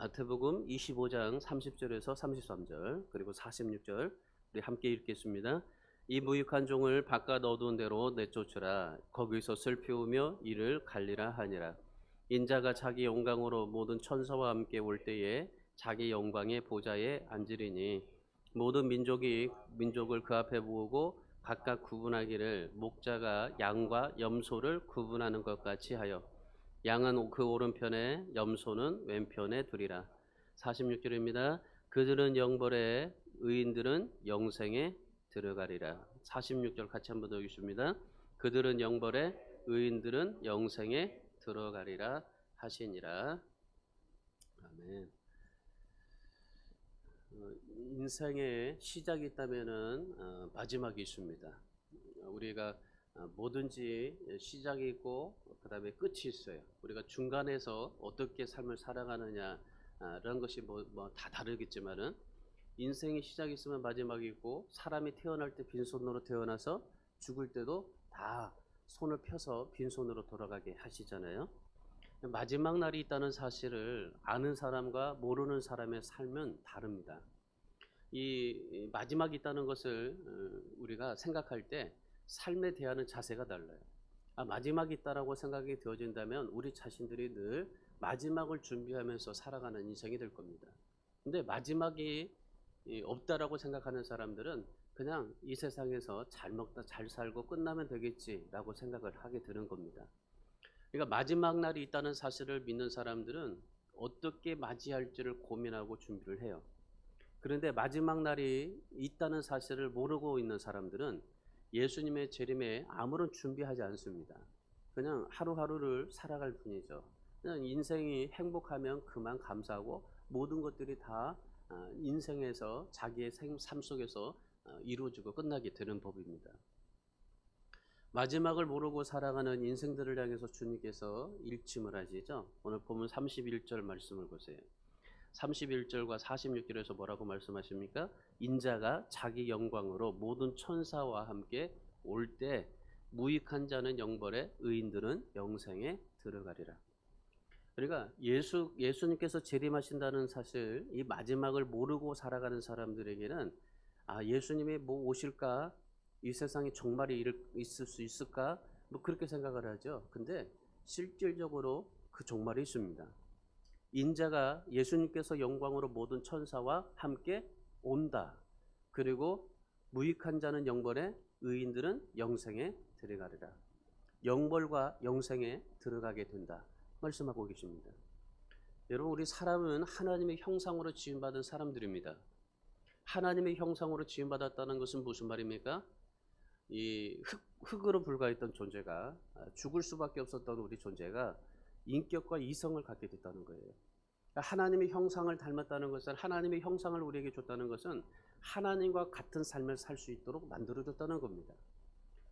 마태복음 25장 30절에서 33절 그리고 46절 우리 함께 읽겠습니다. 이 무익한 종을 바깥 어두운 데로 내쫓으라. 거기서 슬피우며 이를 갈리라 하니라. 인자가 자기 영광으로 모든 천사와 함께 올 때에 자기 영광의 보좌에 앉으리니 모든 민족을 그 앞에 모으고 각각 구분하기를 목자가 양과 염소를 구분하는 것 같이 하여 양은 그 오른편에 염소는 왼편에 두리라. 46절입니다. 그들은 영벌에 의인들은 영생에 들어가리라. 46절 같이 한번 더 읽겠습니다. 그들은 영벌에 의인들은 영생에 들어가리라 하시니라. 아멘. 인생에 시작이 있다면은 마지막이 있습니다. 우리가 뭐든지 시작이 있고 그다음에 끝이 있어요. 우리가 중간에서 어떻게 삶을 살아가느냐라는 것이 다 다르겠지만은 인생의 시작이 있으면 마지막이 있고 사람이 태어날 때 빈손으로 태어나서 죽을 때도 다 손을 펴서 빈손으로 돌아가게 하시잖아요. 마지막 날이 있다는 사실을 아는 사람과 모르는 사람의 삶은 다릅니다. 이 마지막이 있다는 것을 우리가 생각할 때 삶에 대하는 자세가 달라요. 마지막이 있다라고 생각이 되어진다면 우리 자신들이 늘 마지막을 준비하면서 살아가는 인생이 될 겁니다. 근데 마지막이 없다라고 생각하는 사람들은 그냥 이 세상에서 잘 먹다 잘 살고 끝나면 되겠지라고 생각을 하게 되는 겁니다. 그러니까 마지막 날이 있다는 사실을 믿는 사람들은 어떻게 맞이할지를 고민하고 준비를 해요. 그런데 마지막 날이 있다는 사실을 모르고 있는 사람들은 예수님의 재림에 아무런 준비하지 않습니다. 그냥 하루하루를 살아갈 뿐이죠. 그냥 인생이 행복하면 그만 감사하고 모든 것들이 다 인생에서 자기의 삶 속에서 이루어지고 끝나게 되는 법입니다. 마지막을 모르고 살아가는 인생들을 향해서 주님께서 일침을 하시죠. 오늘 보면 31절 말씀을 보세요. 31절과 46절에서 뭐라고 말씀하십니까? 인자가 자기 영광으로 모든 천사와 함께 올 때 무익한 자는 영벌에 의인들은 영생에 들어가리라. 그러니까 예수님께서 재림하신다는 사실, 이 마지막을 모르고 살아가는 사람들에게는 예수님이 뭐 오실까? 이 세상에 종말이 있을 수 있을까? 뭐 그렇게 생각을 하죠. 근데 실질적으로 그 종말이 있습니다. 인자가 예수님께서 영광으로 모든 천사와 함께 온다. 그리고 무익한 자는 영벌에 의인들은 영생에 들어가리라. 영벌과 영생에 들어가게 된다 말씀하고 계십니다. 여러분, 우리 사람은 하나님의 형상으로 지음받은 사람들입니다. 하나님의 형상으로 지음받았다는 것은 무슨 말입니까? 이 흙으로 불과했던 존재가, 죽을 수밖에 없었던 우리 존재가 인격과 이성을 갖게 됐다는 거예요. 하나님의 형상을 닮았다는 것은, 하나님의 형상을 우리에게 줬다는 것은 하나님과 같은 삶을 살 수 있도록 만들어줬다는 겁니다.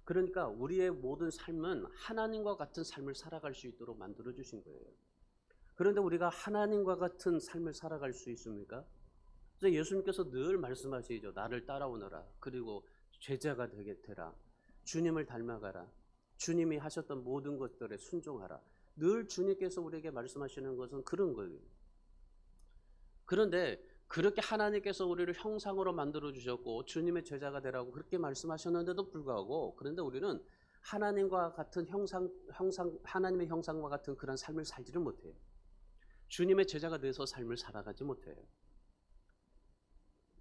그러니까 우리의 모든 삶은 하나님과 같은 삶을 살아갈 수 있도록 만들어주신 거예요. 그런데 우리가 하나님과 같은 삶을 살아갈 수 있습니까? 그래서 예수님께서 늘 말씀하시죠. 나를 따라오너라. 그리고 제자가 되라. 주님을 닮아가라. 주님이 하셨던 모든 것들에 순종하라. 늘 주님께서 우리에게 말씀하시는 것은 그런 거예요. 그런데 그렇게 하나님께서 우리를 형상으로 만들어 주셨고 주님의 제자가 되라고 그렇게 말씀하셨는데도 불구하고, 그런데 우리는 하나님과 같은 하나님의 형상과 같은 그런 삶을 살지를 못해요. 주님의 제자가 돼서 삶을 살아가지 못해요.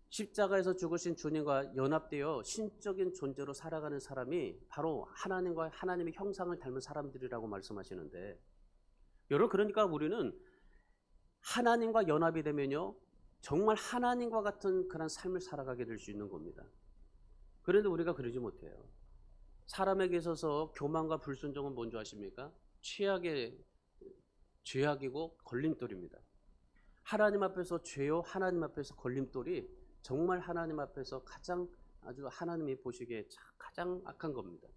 십자가에서 죽으신 주님과 연합되어 신적인 존재로 살아가는 사람이 바로 하나님과 하나님의 형상을 닮은 사람들이라고 말씀하시는데, 여러분, 그러니까 우리는 하나님과 연합이 되면요 정말 하나님과 같은 그런 삶을 살아가게 될 수 있는 겁니다. 그런데 우리가 그러지 못해요. 사람에게 있어서 교만과 불순종은 뭔지 아십니까? 죄악이고 걸림돌입니다. 하나님 앞에서 죄요, 하나님 앞에서 걸림돌이 정말 하나님 앞에서 아주 하나님이 보시기에 가장 악한 겁니다.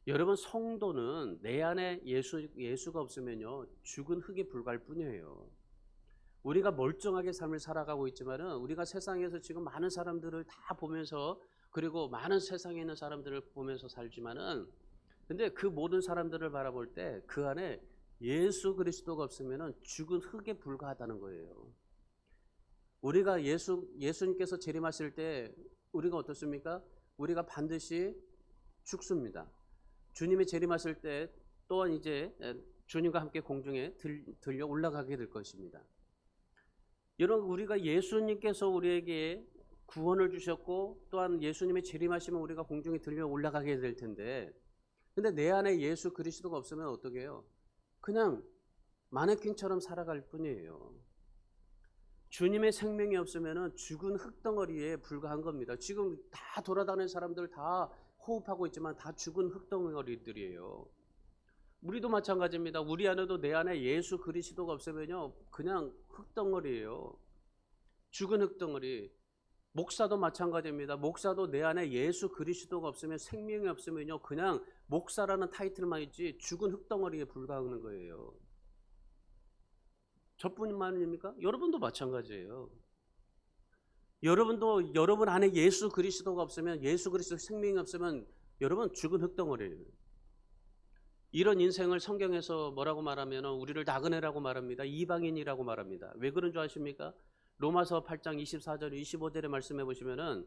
여러분, 성도는 내 안에 예수가 없으면요 죽은 흙에 불과할 뿐이에요. 우리가 멀쩡하게 삶을 살아가고 있지만은 우리가 세상에서 지금 많은 사람들을 다 보면서, 그리고 많은 세상에 있는 사람들을 보면서 살지만은, 근데 그 모든 사람들을 바라볼 때 그 안에 예수 그리스도가 없으면 죽은 흙에 불과하다는 거예요. 우리가 예수님께서 재림하실 때 우리가 어떻습니까? 우리가 반드시 죽습니다. 주님이 재림하실 때 또한 이제 주님과 함께 공중에 들려 올라가게 될 것입니다. 여러분, 우리가 예수님께서 우리에게 구원을 주셨고 또한 예수님의 재림하시면 우리가 공중에 들려 올라가게 될 텐데, 근데 내 안에 예수 그리스도가 없으면 어떻게 해요? 그냥 마네킹처럼 살아갈 뿐이에요. 주님의 생명이 없으면 죽은 흙덩어리에 불과한 겁니다. 지금 다 돌아다니는 사람들 다 호흡하고 있지만 다 죽은 흙덩어리들이에요. 우리도 마찬가지입니다. 우리 안에도 내 안에 예수 그리스도가 없으면요 그냥 흙덩어리예요. 죽은 흙덩어리. 목사도 마찬가지입니다. 목사도 내 안에 예수 그리스도가 없으면, 생명이 없으면요 그냥 목사라는 타이틀만 있지 죽은 흙덩어리에 불과하는 거예요. 저뿐만입니까? 여러분도 마찬가지예요. 여러분도 여러분 안에 예수 그리스도가 없으면, 예수 그리스도 생명이 없으면 여러분 죽은 흙덩어리예요. 이런 인생을 성경에서 뭐라고 말하면 우리를 나그네라고 말합니다. 이방인이라고 말합니다. 왜 그런 줄 아십니까? 로마서 8장 24절 25절에 말씀해 보시면은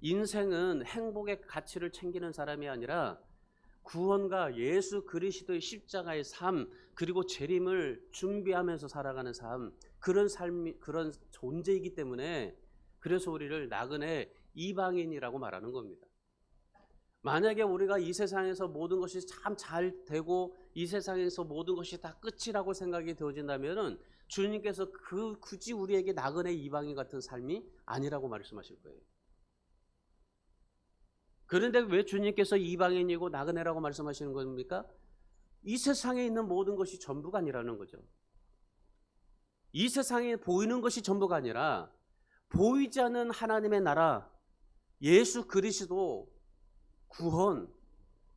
인생은 행복의 가치를 챙기는 사람이 아니라 구원과 예수 그리스도의 십자가의 삶, 그리고 재림을 준비하면서 살아가는 삶, 그런 삶이, 그런 존재이기 때문에 그래서 우리를 나그네 이방인이라고 말하는 겁니다. 만약에 우리가 이 세상에서 모든 것이 참 잘 되고 이 세상에서 모든 것이 다 끝이라고 생각이 되어진다면 주님께서 굳이 우리에게 나그네 이방인 같은 삶이 아니라고 말씀하실 거예요. 그런데 왜 주님께서 이방인이고 나그네라고 말씀하시는 겁니까? 이 세상에 있는 모든 것이 전부가 아니라는 거죠. 이 세상에 보이는 것이 전부가 아니라 보이지 않는 하나님의 나라, 예수 그리스도, 구원,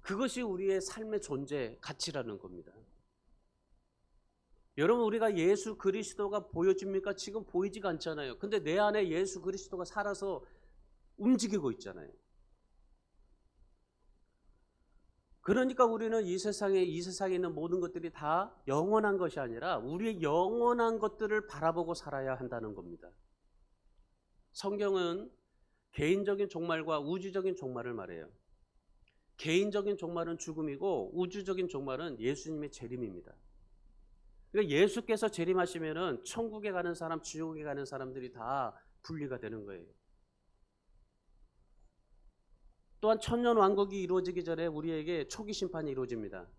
그것이 우리의 삶의 존재, 가치라는 겁니다. 여러분, 우리가 예수 그리스도가 보여집니까? 지금 보이지가 않잖아요. 근데 내 안에 예수 그리스도가 살아서 움직이고 있잖아요. 그러니까 우리는 이 세상에 있는 모든 것들이 다 영원한 것이 아니라 우리의 영원한 것들을 바라보고 살아야 한다는 겁니다. 성경은 개인적인 종말과 우주적인 종말을 말해요. 개인적인 종말은 죽음이고 우주적인 종말은 예수님의 재림입니다. 그러니까 예수께서 재림하시면은 천국에 가는 사람, 지옥에 가는 사람들이 다 분리가 되는 거예요. 또한 천년 왕국이 이루어지기 전에 우리에게 초기 심판이 이루어집니다.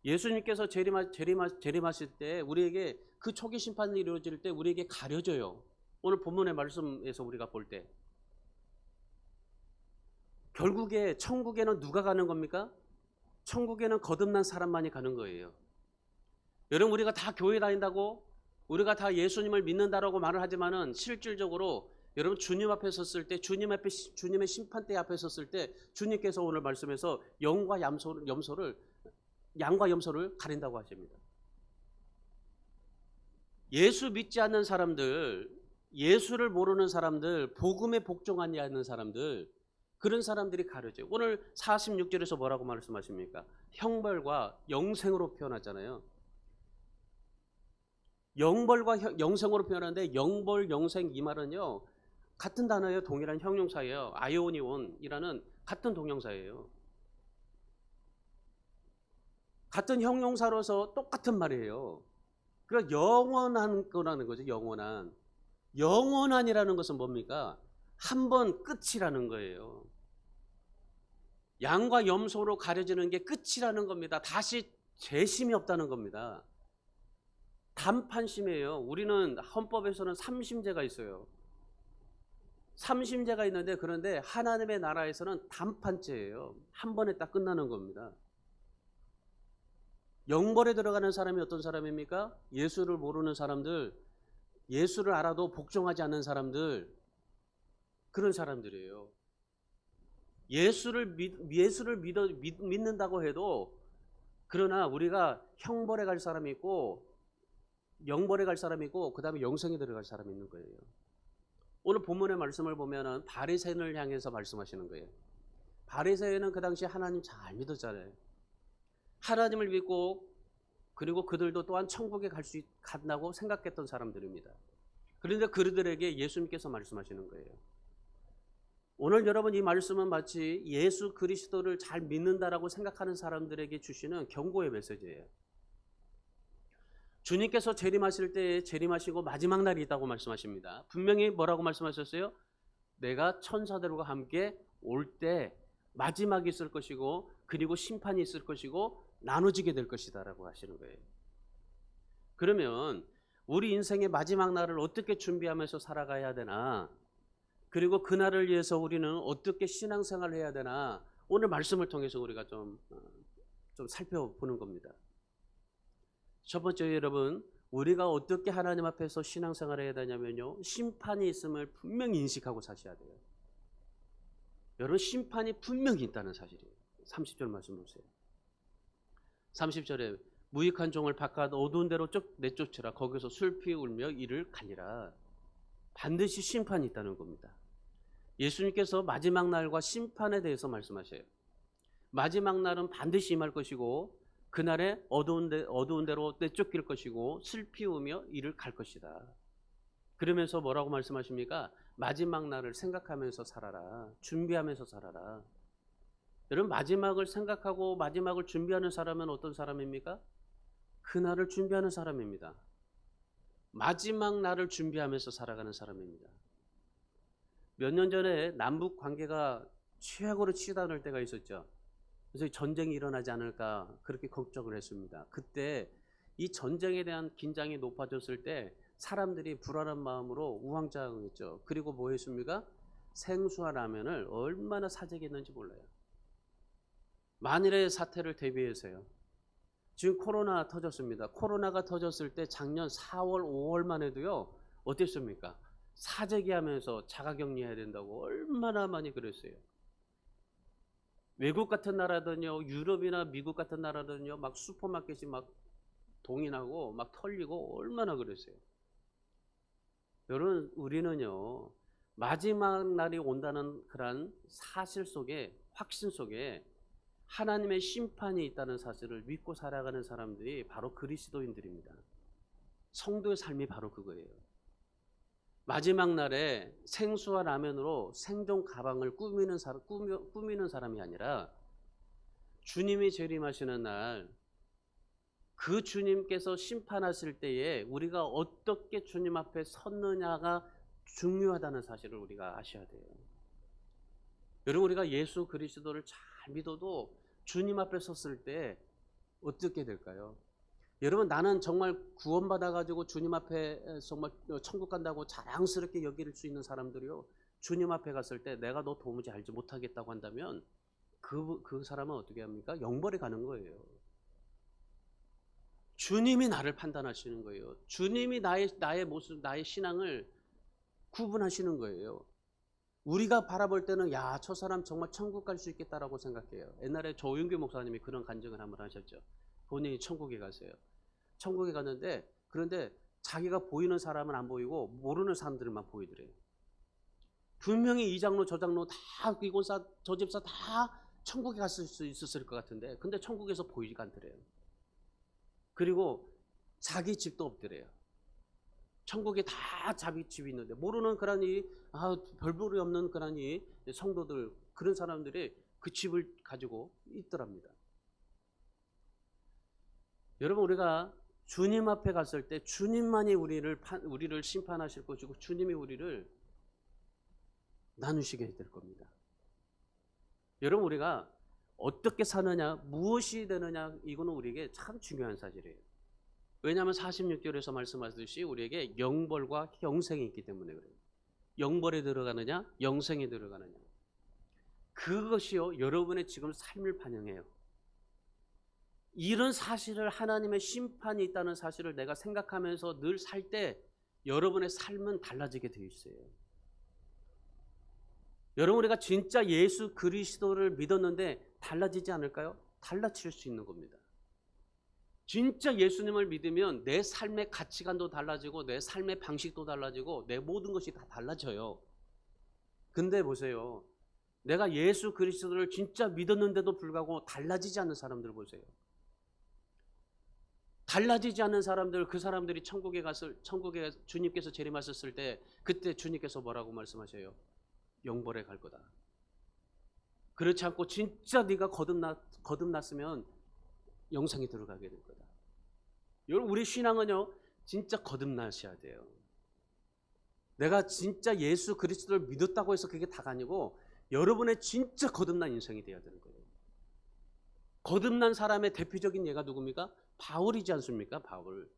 예수님께서 재림하실 때 우리에게 그 초기 심판이 이루어질 때 우리에게 가려져요. 오늘 본문의 말씀에서 우리가 볼 때 결국에 천국에는 누가 가는 겁니까? 천국에는 거듭난 사람만이 가는 거예요. 여러분, 우리가 다 교회 다닌다고, 우리가 다 예수님을 믿는다라고 말을 하지만은 실질적으로 여러분 주님 앞에 섰을 때, 주님의 심판대 앞에 섰을 때 주님께서 오늘 말씀에서 양과 염소를 가린다고 하십니다. 예수 믿지 않는 사람들, 예수를 모르는 사람들, 복음에 복종하지 않는 사람들, 그런 사람들이 가려져요. 오늘 46절에서 뭐라고 말씀하십니까? 형벌과 영생으로 표현하잖아요. 영벌과 영생으로 표현하는데 영벌, 영생 이 말은요 같은 단어예요. 동일한 형용사예요. 아이오니온이라는 같은 동명사예요. 같은 형용사로서 똑같은 말이에요. 그러니까 영원한 거라는 거죠. 영원한이라는 것은 뭡니까? 한 번 끝이라는 거예요. 양과 염소로 가려지는 게 끝이라는 겁니다. 다시 재심이 없다는 겁니다. 단판심이에요. 우리는 헌법에서는 3심제가 있어요. 3심제가 있는데, 그런데 하나님의 나라에서는 단판제예요. 한 번에 딱 끝나는 겁니다. 영벌에 들어가는 사람이 어떤 사람입니까? 예수를 모르는 사람들, 예수를 알아도 복종하지 않는 사람들, 그런 사람들이에요. 예수를 믿는다고 해도, 그러나 우리가 형벌에 갈 사람이 있고 영벌에 갈 사람이 있고 그 다음에 영생에 들어갈 사람이 있는 거예요. 오늘 본문의 말씀을 보면은 바리새인을 향해서 말씀하시는 거예요. 바리새인은 그 당시 하나님 잘 믿었잖아요. 하나님을 믿고 그리고 그들도 또한 천국에 간다고 생각했던 사람들입니다. 그런데 그들에게 예수님께서 말씀하시는 거예요. 오늘 여러분 이 말씀은 마치 예수 그리스도를 잘 믿는다라고 생각하는 사람들에게 주시는 경고의 메시지예요. 주님께서 재림하실 때 재림하시고 마지막 날이 있다고 말씀하십니다. 분명히 뭐라고 말씀하셨어요? 내가 천사들과 함께 올 때 마지막이 있을 것이고 그리고 심판이 있을 것이고 나눠지게 될 것이다 라고 하시는 거예요. 그러면 우리 인생의 마지막 날을 어떻게 준비하면서 살아가야 되나, 그리고 그날을 위해서 우리는 어떻게 신앙생활을 해야 되나, 오늘 말씀을 통해서 우리가 좀 살펴보는 겁니다. 첫 번째, 여러분, 우리가 어떻게 하나님 앞에서 신앙생활을 해야 되냐면요, 심판이 있음을 분명히 인식하고 사셔야 돼요. 여러분, 심판이 분명히 있다는 사실이에요. 30절 말씀 보세요. 30절에 무익한 종을 바깥 어두운 데로 내쫓으라. 거기서 슬피 울며 이를 가니라. 반드시 심판이 있다는 겁니다. 예수님께서 마지막 날과 심판에 대해서 말씀하셔요. 마지막 날은 반드시 임할 것이고 그날에 어두운 데로 내쫓길 것이고 슬피 우며 이를 갈 것이다. 그러면서 뭐라고 말씀하십니까? 마지막 날을 생각하면서 살아라. 준비하면서 살아라. 여러분, 마지막을 생각하고 마지막을 준비하는 사람은 어떤 사람입니까? 그날을 준비하는 사람입니다. 마지막 날을 준비하면서 살아가는 사람입니다. 몇 년 전에 남북 관계가 최악으로 치닫을 때가 있었죠. 그래서 전쟁이 일어나지 않을까 그렇게 걱정을 했습니다. 그때 이 전쟁에 대한 긴장이 높아졌을 때 사람들이 불안한 마음으로 우왕좌왕했죠. 그리고 뭐 했습니까? 생수와 라면을 얼마나 사재기했는지 몰라요. 만일의 사태를 대비해서요. 지금 코로나 터졌습니다. 코로나가 터졌을 때 작년 4월, 5월만 해도요. 어땠습니까? 사재기하면서 자가격리해야 된다고 얼마나 많이 그랬어요. 외국 같은 나라든요, 유럽이나 미국 같은 나라든요, 막 슈퍼마켓이 막 동인하고 막 털리고 얼마나 그랬어요. 여러분, 우리는요, 마지막 날이 온다는 그런 사실 속에, 확신 속에 하나님의 심판이 있다는 사실을 믿고 살아가는 사람들이 바로 그리스도인들입니다. 성도의 삶이 바로 그거예요. 마지막 날에 생수와 라면으로 생존 가방을 꾸미는 사람이 아니라 주님이 재림하시는 날, 그 주님께서 심판하실 때에 우리가 어떻게 주님 앞에 섰느냐가 중요하다는 사실을 우리가 아셔야 돼요. 여러분, 우리가 예수 그리스도를 잘 믿어도 주님 앞에 섰을 때 어떻게 될까요? 여러분, 나는 정말 구원받아가지고 주님 앞에 정말 천국 간다고 자랑스럽게 여길 수 있는 사람들이요, 주님 앞에 갔을 때 내가 너 도무지 알지 못하겠다고 한다면 그 사람은 어떻게 합니까? 영벌에 가는 거예요. 주님이 나를 판단하시는 거예요. 주님이 나의 모습, 나의 신앙을 구분하시는 거예요. 우리가 바라볼 때는 야, 저 사람 정말 천국 갈 수 있겠다라고 생각해요. 옛날에 조윤규 목사님이 그런 간증을 한번 하셨죠. 본인이 천국에 갔어요. 천국에 갔는데, 그런데 자기가 보이는 사람은 안 보이고 모르는 사람들만 보이더래요. 분명히 이 장로 저 장로 다, 이 권사 저 집사 다 천국에 갔을 수 있었을 것 같은데, 근데 천국에서 보이지가 않더래요. 그리고 자기 집도 없더래요. 천국에 다 자기 집이 있는데 모르는 그런 별볼이 없는 그런 성도들, 그런 사람들이 그 집을 가지고 있더랍니다. 여러분, 우리가 주님 앞에 갔을 때 주님만이 우리를 심판하실 것이고 주님이 우리를 나누시게 될 겁니다. 여러분, 우리가 어떻게 사느냐, 무엇이 되느냐, 이거는 우리에게 참 중요한 사실이에요. 왜냐하면 46절에서 말씀하듯이 우리에게 영벌과 영생이 있기 때문에 그래요. 영벌에 들어가느냐, 영생에 들어가느냐. 그것이요, 여러분의 지금 삶을 반영해요. 이런 사실을, 하나님의 심판이 있다는 사실을 내가 생각하면서 늘 살 때 여러분의 삶은 달라지게 되어 있어요. 여러분, 우리가 진짜 예수 그리스도를 믿었는데 달라지지 않을까요? 달라질 수 있는 겁니다. 진짜 예수님을 믿으면 내 삶의 가치관도 달라지고 내 삶의 방식도 달라지고 내 모든 것이 다 달라져요. 근데 보세요. 내가 예수 그리스도를 진짜 믿었는데도 불구하고 달라지지 않는 사람들 보세요. 달라지지 않는 사람들, 그 사람들이 천국에 주님께서 재림하셨을 때 그때 주님께서 뭐라고 말씀하셔요? 영벌에 갈 거다. 그렇지 않고 진짜 네가 거듭났으면 영생에 들어가게 될 거다. 여러분, 우리 신앙은요 진짜 거듭나셔야 돼요. 내가 진짜 예수 그리스도를 믿었다고 해서 그게 다가 아니고 여러분의 진짜 거듭난 인생이 되어야 되는 거예요. 거듭난 사람의 대표적인 예가 누굽니까? 바울이지 않습니까? 바울.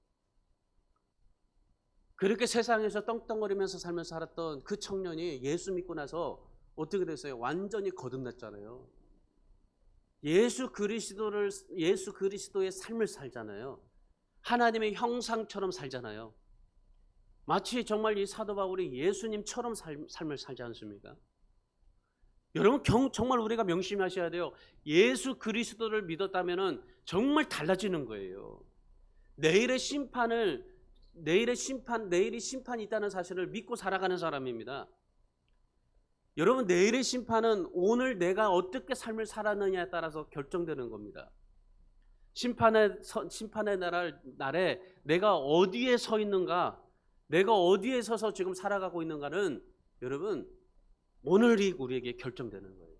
그렇게 세상에서 덩덩거리면서 살면서 살았던 그 청년이 예수 믿고 나서 어떻게 됐어요? 완전히 거듭났잖아요. 예수 그리스도의 삶을 살잖아요. 하나님의 형상처럼 살잖아요. 마치 정말 이 사도 바울이 예수님처럼 삶을 살지 않습니까? 여러분, 정말 우리가 명심하셔야 돼요. 예수 그리스도를 믿었다면 정말 달라지는 거예요. 내일이 심판이 있다는 사실을 믿고 살아가는 사람입니다. 여러분, 내일의 심판은 오늘 내가 어떻게 삶을 살았느냐에 따라서 결정되는 겁니다. 심판의 날에 내가 어디에 서 있는가, 내가 어디에 서서 지금 살아가고 있는가는 여러분 오늘이 우리에게 결정되는 거예요.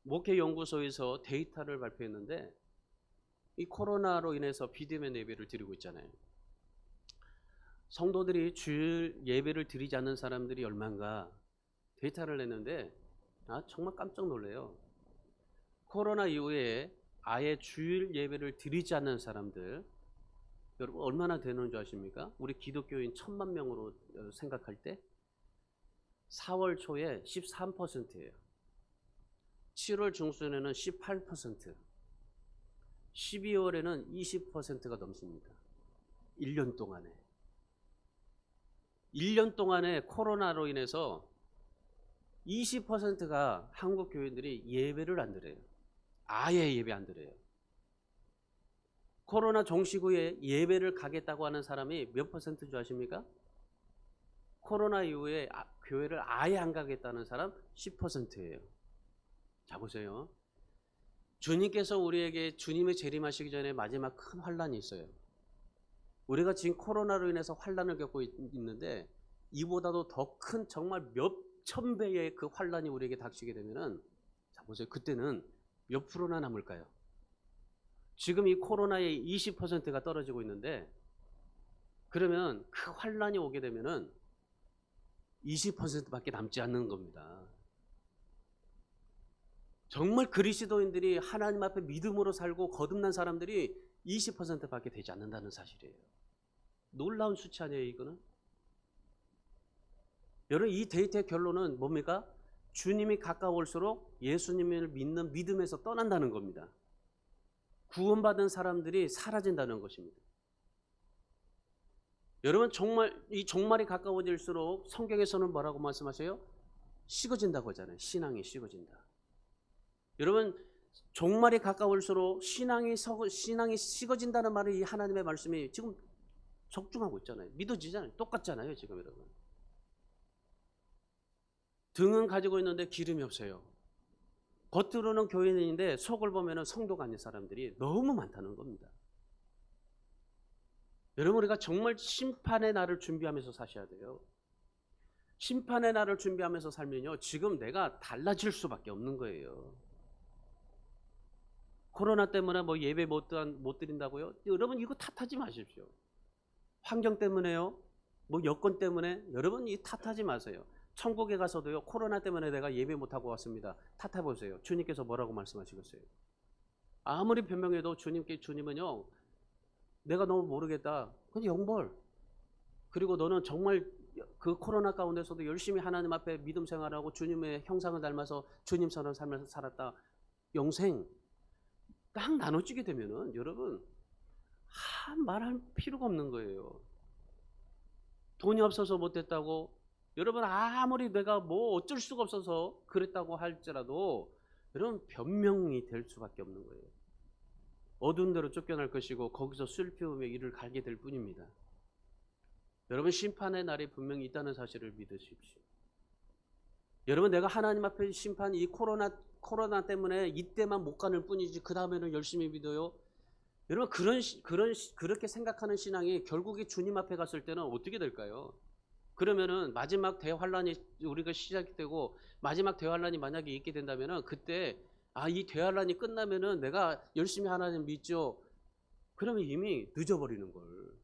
목회연구소에서 데이터를 발표했는데 이 코로나로 인해서 비대면 예배를 드리고 있잖아요. 성도들이 주일 예배를 드리지 않는 사람들이 얼마인가 데이터를 냈는데 정말 깜짝 놀래요. 코로나 이후에 아예 주일 예배를 드리지 않는 사람들 여러분 얼마나 되는 줄 아십니까? 우리 기독교인 1000만 명으로 생각할 때 4월 초에 13%예요. 7월 중순에는 18%, 12월에는 20%가 넘습니다. 1년 동안에. 1년 동안에 코로나로 인해서 20%가 한국 교인들이 예배를 안 드려요. 아예 예배 안 드려요. 코로나 종식 후에 예배를 가겠다고 하는 사람이 몇 퍼센트인 줄 아십니까? 코로나 이후에 교회를 아예 안 가겠다는 사람 10%예요. 자 보세요. 주님께서 우리에게 주님의 재림하시기 전에 마지막 큰 환란이 있어요. 우리가 지금 코로나로 인해서 환란을 겪고 있는데 이보다도 더 큰 정말 몇 천 배의 그 환란이 우리에게 닥치게 되면은 자 보세요. 그때는 몇 프로나 남을까요? 지금 이 코로나의 20%가 떨어지고 있는데 그러면 그 환란이 오게 되면은 20%밖에 남지 않는 겁니다. 정말 그리스도인들이 하나님 앞에 믿음으로 살고 거듭난 사람들이 20%밖에 되지 않는다는 사실이에요. 놀라운 수치 아니에요, 이거는? 여러분, 이 데이터의 결론은 뭡니까? 주님이 가까울수록 예수님을 믿는 믿음에서 떠난다는 겁니다. 구원받은 사람들이 사라진다는 것입니다. 여러분, 정말 이 종말이 가까워질수록 성경에서는 뭐라고 말씀하세요? 식어진다고 하잖아요. 신앙이 식어진다. 여러분, 종말이 가까울수록 신앙이 식어진다는 말을 이 하나님의 말씀이 지금 적중하고 있잖아요. 믿어지잖아요. 똑같잖아요, 지금 여러분. 등은 가지고 있는데 기름이 없어요. 겉으로는 교인인데 속을 보면 성도가 아닌 사람들이 너무 많다는 겁니다. 여러분, 우리가 정말 심판의 날을 준비하면서 사셔야 돼요. 심판의 날을 준비하면서 살면요, 지금 내가 달라질 수밖에 없는 거예요. 코로나 때문에 뭐 예배 못 드린다고요? 여러분, 이거 탓하지 마십시오. 환경 때문에요, 뭐 여건 때문에 여러분 이 탓하지 마세요. 천국에 가서도요, 코로나 때문에 내가 예배 못하고 왔습니다. 탓해보세요. 주님께서 뭐라고 말씀하시겠어요? 아무리 변명해도 주님은요, 내가 너무 모르겠다. 그건 영벌. 그리고 너는 정말 그 코로나 가운데서도 열심히 하나님 앞에 믿음 생활하고 주님의 형상을 닮아서 주님처럼 살면서 살았다. 영생. 딱 나눠지게 되면은 여러분 말할 필요가 없는 거예요. 돈이 없어서 못했다고, 여러분 아무리 내가 뭐 어쩔 수가 없어서 그랬다고 할지라도 여러분 변명이 될 수밖에 없는 거예요. 어두운 데로 쫓겨날 것이고 거기서 슬픔의 이를 갈게 될 뿐입니다. 여러분, 심판의 날이 분명히 있다는 사실을 믿으십시오. 여러분, 내가 하나님 앞에 심판, 이 코로나 때문에 이때만 못 가는 뿐이지 그 다음에는 열심히 믿어요. 여러분 그렇게 생각하는 신앙이 결국에 주님 앞에 갔을 때는 어떻게 될까요? 그러면은 마지막 대환란이 우리가 시작되고 마지막 대환란이 만약에 있게 된다면은 그때 이 대환란이 끝나면은 내가 열심히 하나님 믿죠. 그러면 이미 늦어버리는 걸.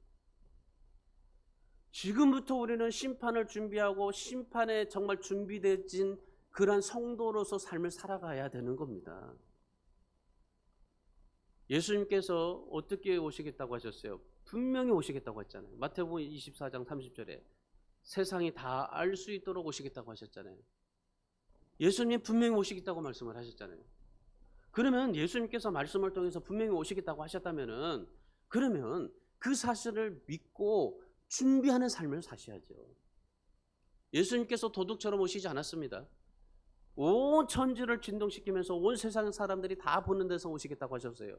지금부터 우리는 심판을 준비하고 심판에 정말 준비되진 그러한 성도로서 삶을 살아가야 되는 겁니다. 예수님께서 어떻게 오시겠다고 하셨어요? 분명히 오시겠다고 했잖아요. 마태복음 24장 30절에 세상이 다 알 수 있도록 오시겠다고 하셨잖아요. 예수님 분명히 오시겠다고 말씀을 하셨잖아요. 그러면 예수님께서 말씀을 통해서 분명히 오시겠다고 하셨다면은 그러면 그 사실을 믿고 준비하는 삶을 사셔야죠. 예수님께서 도둑처럼 오시지 않았습니다. 온 천지를 진동시키면서 온 세상 사람들이 다 보는 데서 오시겠다고 하셨어요.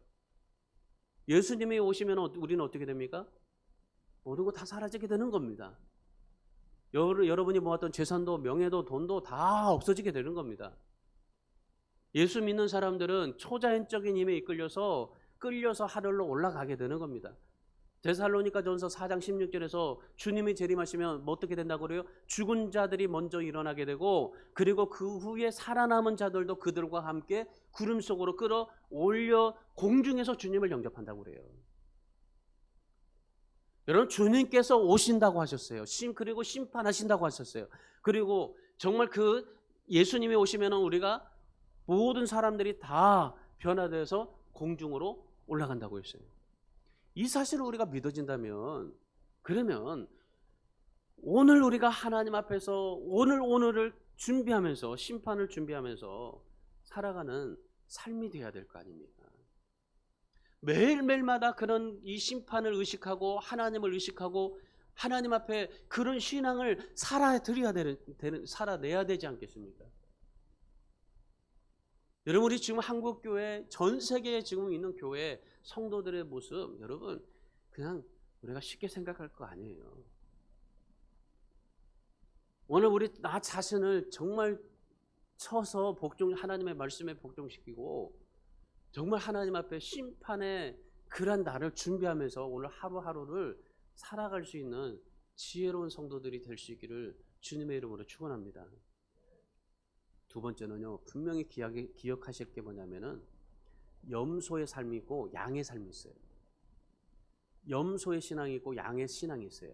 예수님이 오시면 우리는 어떻게 됩니까? 모든 거 다 사라지게 되는 겁니다. 여러분이 모았던 재산도 명예도 돈도 다 없어지게 되는 겁니다. 예수 믿는 사람들은 초자연적인 힘에 끌려서 하늘로 올라가게 되는 겁니다. 데살로니가전서 4장 16절에서 주님이 재림하시면 뭐 어떻게 된다고 그래요? 죽은 자들이 먼저 일어나게 되고 그리고 그 후에 살아남은 자들도 그들과 함께 구름 속으로 끌어올려 공중에서 주님을 영접한다고 그래요. 여러분 주님께서 오신다고 하셨어요. 그리고 심판하신다고 하셨어요. 그리고 정말 그 예수님이 오시면 우리가 모든 사람들이 다 변화돼서 공중으로 올라간다고 했어요. 이 사실을 우리가 믿어진다면 그러면 오늘 우리가 하나님 앞에서 오늘을 준비하면서 심판을 준비하면서 살아가는 삶이 되어야 될 거 아닙니까? 매일매일마다 그런 이 심판을 의식하고 하나님을 의식하고 하나님 앞에 그런 신앙을 살아내야 되지 않겠습니까? 여러분 우리 지금 한국교회 전 세계에 지금 있는 교회 성도들의 모습 여러분 그냥 우리가 쉽게 생각할 거 아니에요. 오늘 우리 나 자신을 정말 쳐서 하나님의 말씀에 복종시키고 정말 하나님 앞에 심판의 그런 날을 준비하면서 오늘 하루하루를 살아갈 수 있는 지혜로운 성도들이 될 수 있기를 주님의 이름으로 축원합니다. 두 번째는요, 분명히 기억하실 게 뭐냐면은 염소의 삶이 있고 양의 삶이 있어요. 염소의 신앙이 있고 양의 신앙이 있어요.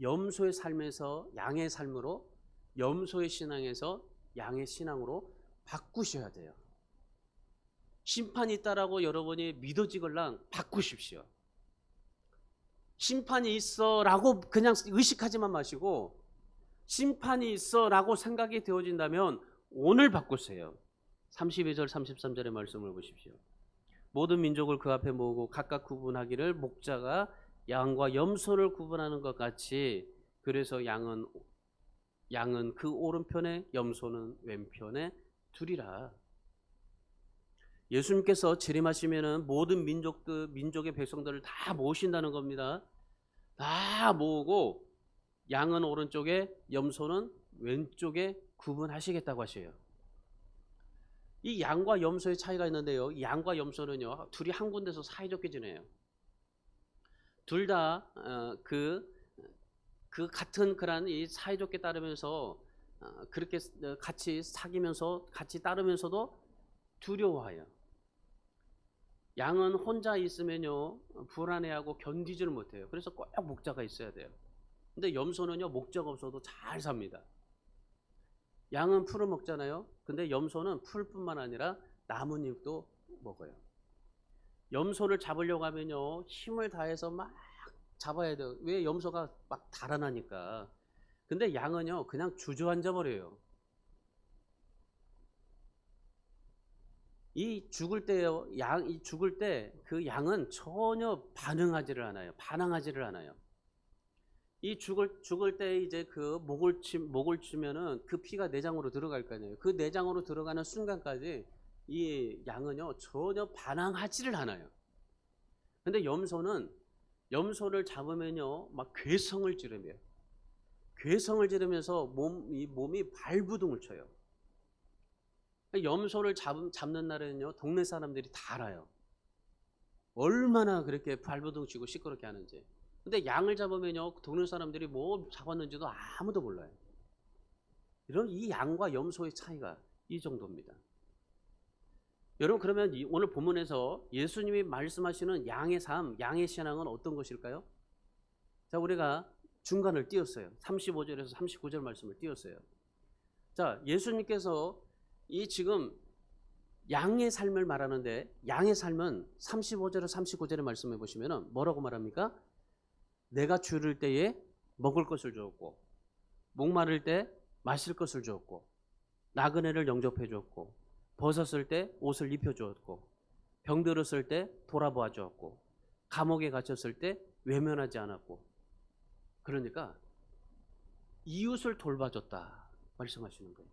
염소의 삶에서 양의 삶으로, 염소의 신앙에서 양의 신앙으로 바꾸셔야 돼요. 심판이 있다라고 여러분이 믿어지걸랑 바꾸십시오. 심판이 있어라고 그냥 의식하지만 마시고 심판이 있어라고 생각이 되어진다면 오늘 바꾸세요. 32절 33절의 말씀을 보십시오. 모든 민족을 그 앞에 모으고 각각 구분하기를 목자가 양과 염소를 구분하는 것 같이 그래서 양은 그 오른편에 염소는 왼편에 두리라. 예수님께서 재림하시면은 모든 민족의 백성들을 다 모으신다는 겁니다. 다 모으고 양은 오른쪽에 염소는 왼쪽에 구분하시겠다고 하셔요. 이 양과 염소의 차이가 있는데요. 이 양과 염소는요, 둘이 한 군데서 사이좋게 지내요. 둘 다 그 같은 그런 이 사이좋게 따르면서 그렇게 같이 사귀면서 같이 따르면서도 두려워해요. 양은 혼자 있으면요 불안해하고 견디지를 못해요. 그래서 꼭 목자가 있어야 돼요. 근데 염소는요 목자가 없어도 잘 삽니다. 양은 풀을 먹잖아요. 근데 염소는 풀뿐만 아니라 나뭇잎도 먹어요. 염소를 잡으려고 하면요 힘을 다해서 막 잡아야 돼요. 왜? 염소가 막 달아나니까. 근데 양은요 그냥 주저앉아 버려요. 이 죽을 때요, 죽을 때 그 양은 전혀 반항하지를 않아요. 이 죽을 때 이제 그 목을 치면은 그 피가 내장으로 들어갈 거 아니에요. 그 내장으로 들어가는 순간까지 이 양은요 전혀 반항하지를 않아요. 근데 염소를 잡으면요 막 괴성을 지르며 괴성을 지르면서 몸이 발부둥을 쳐요. 염소를 잡는 날에는요 동네 사람들이 다 알아요. 얼마나 그렇게 발버둥 치고 시끄럽게 하는지. 근데 양을 잡으면요, 동네 사람들이 뭐 잡았는지도 아무도 몰라요. 이런 이 양과 염소의 차이가 이 정도입니다. 여러분, 그러면 오늘 본문에서 예수님이 말씀하시는 양의 삶, 양의 신앙은 어떤 것일까요? 자, 우리가 중간을 띄웠어요. 35절에서 39절 말씀을 띄웠어요. 자, 예수님께서 이 지금 양의 삶을 말하는데, 양의 삶은 35절에서 39절의 말씀해 보시면 뭐라고 말합니까? 내가 주를 때에 먹을 것을 주었고, 목마를 때 마실 것을 주었고, 나그네를 영접해 주었고, 벗었을 때 옷을 입혀 주었고, 병들었을 때 돌아보아 주었고, 감옥에 갇혔을 때 외면하지 않았고. 그러니까 이웃을 돌봐줬다 말씀하시는 거예요.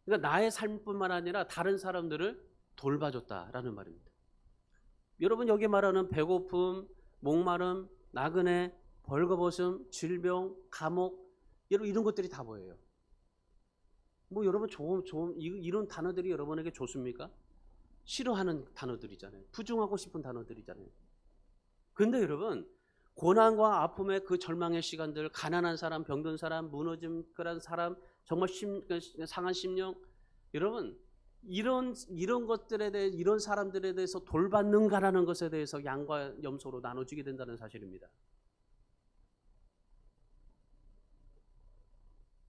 그러니까 나의 삶뿐만 아니라 다른 사람들을 돌봐줬다라는 말입니다. 여러분, 여기 말하는 배고픔, 목마름, 나그네, 벌거벗음, 질병, 감옥, 이런 것들이 다 뭐예요? 뭐 여러분 이런 단어들이 여러분에게 좋습니까? 싫어하는 단어들이잖아요. 부정하고 싶은 단어들이잖아요. 그런데 여러분, 고난과 아픔의 그 절망의 시간들, 가난한 사람, 병든 사람, 무너진 그런 사람, 정말 상한 심령, 여러분, 이런 것들에 대해, 이런 사람들에 대해서 돌받는가라는 것에 대해서 양과 염소로 나눠지게 된다는 사실입니다.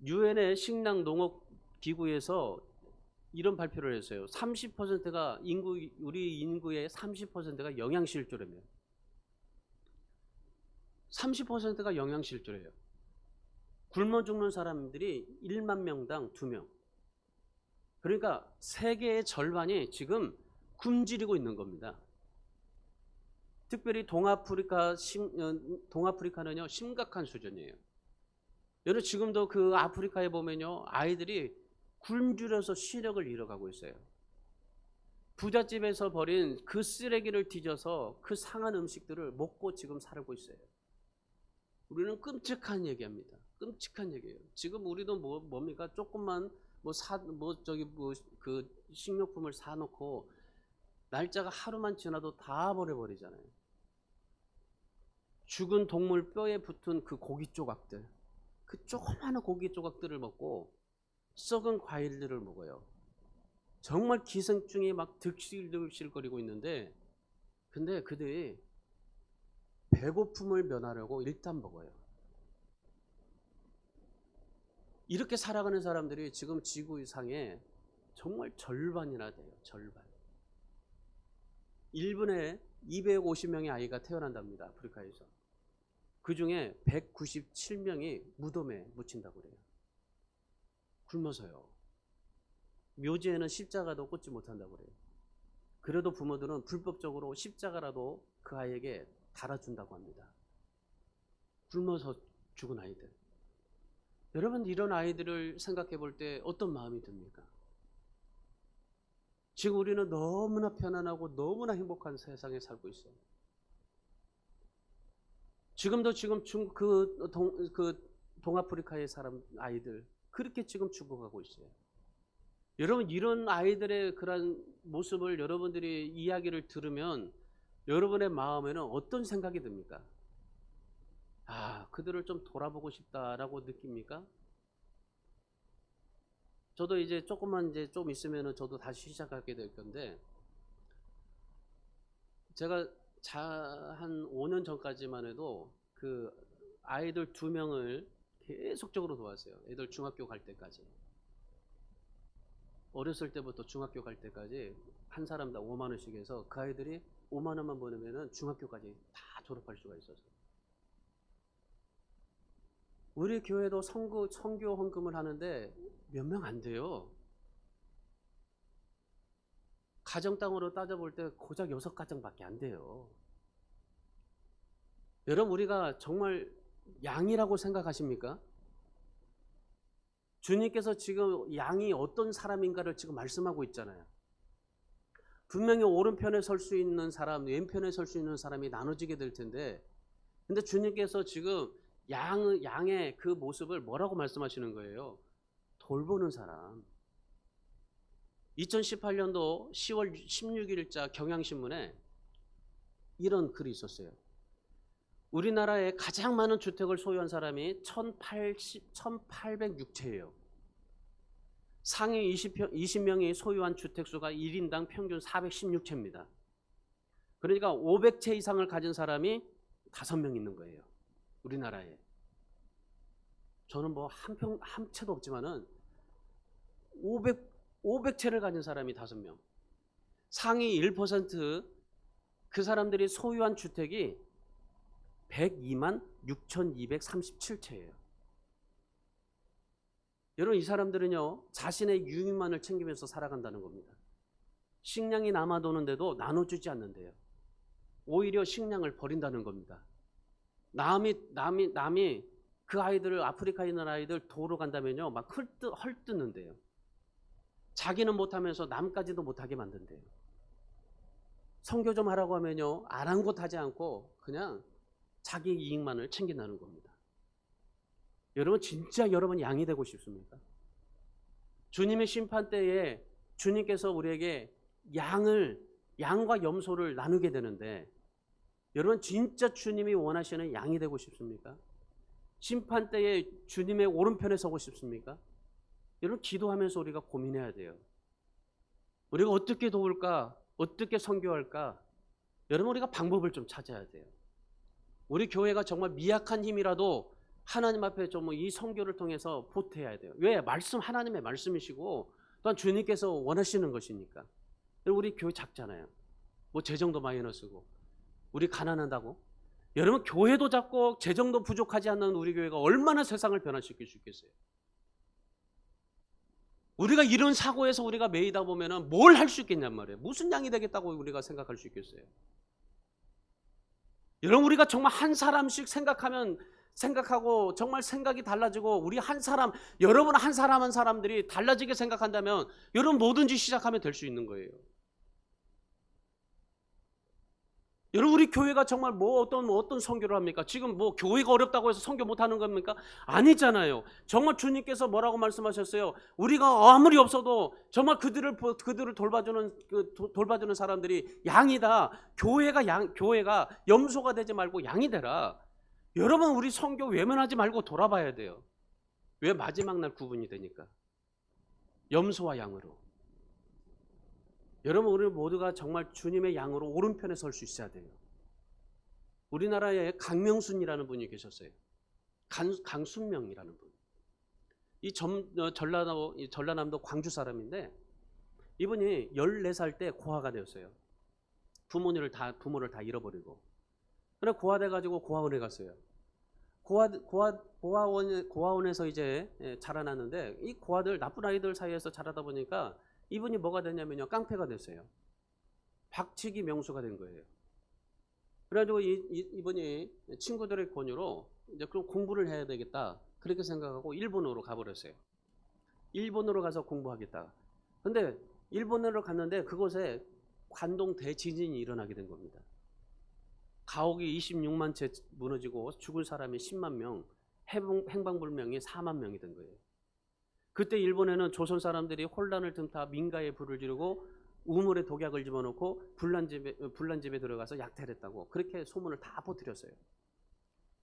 유엔의 식량 농업 기구에서 이런 발표를 했어요. 30%가 우리 인구의 30%가 영양실조라며. 30%가 영양실조래요. 굶어 죽는 사람들이 1만 명당 2명. 그러니까 세계의 절반이 지금 굶주리고 있는 겁니다. 특별히 동아프리카는요, 심각한 수준이에요. 여러분, 지금도 그 아프리카에 보면요, 아이들이 굶주려서 시력을 잃어가고 있어요. 부잣집에서 버린 그 쓰레기를 뒤져서 그 상한 음식들을 먹고 지금 살고 있어요. 우리는 끔찍한 얘기합니다. 끔찍한 얘기예요. 지금 우리도 뭡니까? 조금만 그 식료품을 사놓고 날짜가 하루만 지나도 다 버려버리잖아요. 죽은 동물 뼈에 붙은 그 고기 조각들, 그 조그마한 고기 조각들을 먹고 썩은 과일들을 먹어요. 정말 기생충이 막 득실득실거리고 있는데, 근데 그들이 배고픔을 면하려고 일단 먹어요. 이렇게 살아가는 사람들이 지금 지구상에 정말 절반이나 돼요. 절반. 1분에 250명의 아이가 태어난답니다. 아프리카에서. 그 중에 197명이 무덤에 묻힌다고 그래요. 굶어서요. 묘지에는 십자가도 꽂지 못한다고 그래요. 그래도 부모들은 불법적으로 십자가라도 그 아이에게 달아준다고 합니다. 굶어서 죽은 아이들. 여러분, 이런 아이들을 생각해 볼 때 어떤 마음이 듭니까? 지금 우리는 너무나 편안하고 너무나 행복한 세상에 살고 있어요. 지금도 동아프리카의 아이들 그렇게 지금 죽어가고 있어요. 여러분, 이런 아이들의 그런 모습을 여러분들이 이야기를 들으면 여러분의 마음에는 어떤 생각이 듭니까? 그들을 좀 돌아보고 싶다라고 느낍니까? 저도 이제 좀 있으면은 저도 다시 시작하게 될 건데, 제가 한 5년 전까지만 해도 그 아이들 2명을 계속적으로 도왔어요. 애들 중학교 갈 때까지. 어렸을 때부터 중학교 갈 때까지 한 사람당 5만 원씩 해서 그 아이들이 5만 원만 보내면은 중학교까지 다 졸업할 수가 있어서. 우리 교회도 선교 헌금을 하는데 몇 명 안 돼요. 가정당으로 따져볼 때 고작 6가정밖에 안 돼요. 여러분, 우리가 정말 양이라고 생각하십니까? 주님께서 지금 양이 어떤 사람인가를 지금 말씀하고 있잖아요. 분명히 오른편에 설 수 있는 사람, 왼편에 설 수 있는 사람이 나눠지게 될 텐데, 근데 주님께서 지금 양의 그 모습을 뭐라고 말씀하시는 거예요? 돌보는 사람. 2018년도 10월 16일자 경향신문에 이런 글이 있었어요. 우리나라에 가장 많은 주택을 소유한 사람이 1806채예요. 상위 20명이 소유한 주택수가 1인당 평균 416채입니다. 그러니까 500채 이상을 가진 사람이 5명 있는 거예요. 우리나라에. 저는 뭐 한 채도 없지만은 500채를 가진 사람이 5명. 상위 1% 그 사람들이 소유한 주택이 102만 6,237채예요. 여러분, 이 사람들은요, 자신의 유익만을 챙기면서 살아간다는 겁니다. 식량이 남아도는데도 나눠주지 않는데요. 오히려 식량을 버린다는 겁니다. 남이 그 아이들을, 아프리카에 있는 아이들 도로 간다면요, 막 헐뜯는데요. 자기는 못하면서 남까지도 못하게 만든대요. 선교 좀 하라고 하면요, 아랑곳하지 않고 그냥 자기 이익만을 챙긴다는 겁니다. 여러분, 진짜 여러분 양이 되고 싶습니까? 주님의 심판 때에 주님께서 우리에게 양과 염소를 나누게 되는데, 여러분 진짜 주님이 원하시는 양이 되고 싶습니까? 심판 때에 주님의 오른편에 서고 싶습니까? 여러분, 기도하면서 우리가 고민해야 돼요. 우리가 어떻게 도울까? 어떻게 선교할까? 여러분, 우리가 방법을 좀 찾아야 돼요. 우리 교회가 정말 미약한 힘이라도 하나님 앞에 좀 이 선교를 통해서 보태야 돼요. 왜? 하나님의 말씀이시고 또한 주님께서 원하시는 것이니까. 우리 교회 작잖아요. 뭐 재정도 마이너스고 우리 가난하다고. 여러분, 교회도 작고 재정도 부족하지 않는 우리 교회가 얼마나 세상을 변화시킬 수 있겠어요? 우리가 이런 사고에서 우리가 매이다 보면은 뭘 할 수 있겠냔 말이에요. 무슨 양이 되겠다고 우리가 생각할 수 있겠어요? 여러분, 우리가 정말 한 사람씩 생각하고 정말 생각이 달라지고 우리 한 사람, 여러분 한 사람 한 사람들이 달라지게 생각한다면 여러분 뭐든지 시작하면 될 수 있는 거예요. 여러분, 우리 교회가 정말 어떤 선교를 합니까? 지금 뭐 교회가 어렵다고 해서 선교 못하는 겁니까? 아니잖아요. 정말 주님께서 뭐라고 말씀하셨어요? 우리가 아무리 없어도 정말 그들을 돌봐주는 사람들이 양이다. 교회가 염소가 되지 말고 양이 되라. 여러분, 우리 선교 외면하지 말고 돌아봐야 돼요. 왜? 마지막 날 구분이 되니까. 염소와 양으로. 여러분, 우리 모두가 정말 주님의 양으로 오른편에 설 수 있어야 돼요. 우리나라에 강명순이라는 분이 계셨어요. 강순명이라는 분. 이 전라남도 광주 사람인데, 이분이 14살 때 고아가 되었어요. 부모를 다 잃어버리고. 그러나 고아돼 가지고 고아원에 갔어요. 고아원에서 이제 자라났는데, 이 고아들, 나쁜 아이들 사이에서 자라다 보니까 이분이 뭐가 됐냐면요, 깡패가 됐어요. 박치기 명수가 된 거예요. 그래가지고 이분이 친구들의 권유로 이제 그럼 공부를 해야 되겠다, 그렇게 생각하고 일본으로 가버렸어요. 일본으로 가서 공부하겠다. 근데 일본으로 갔는데 그곳에 관동 대지진이 일어나게 된 겁니다. 가옥이 26만 채 무너지고 죽은 사람이 10만 명, 행방불명이 4만 명이 된 거예요. 그때 일본에는 조선 사람들이 혼란을 틈타 민가에 불을 지르고 우물에 독약을 집어넣고 불난집에 들어가서 약탈을 했다고 그렇게 소문을 다 퍼뜨렸어요.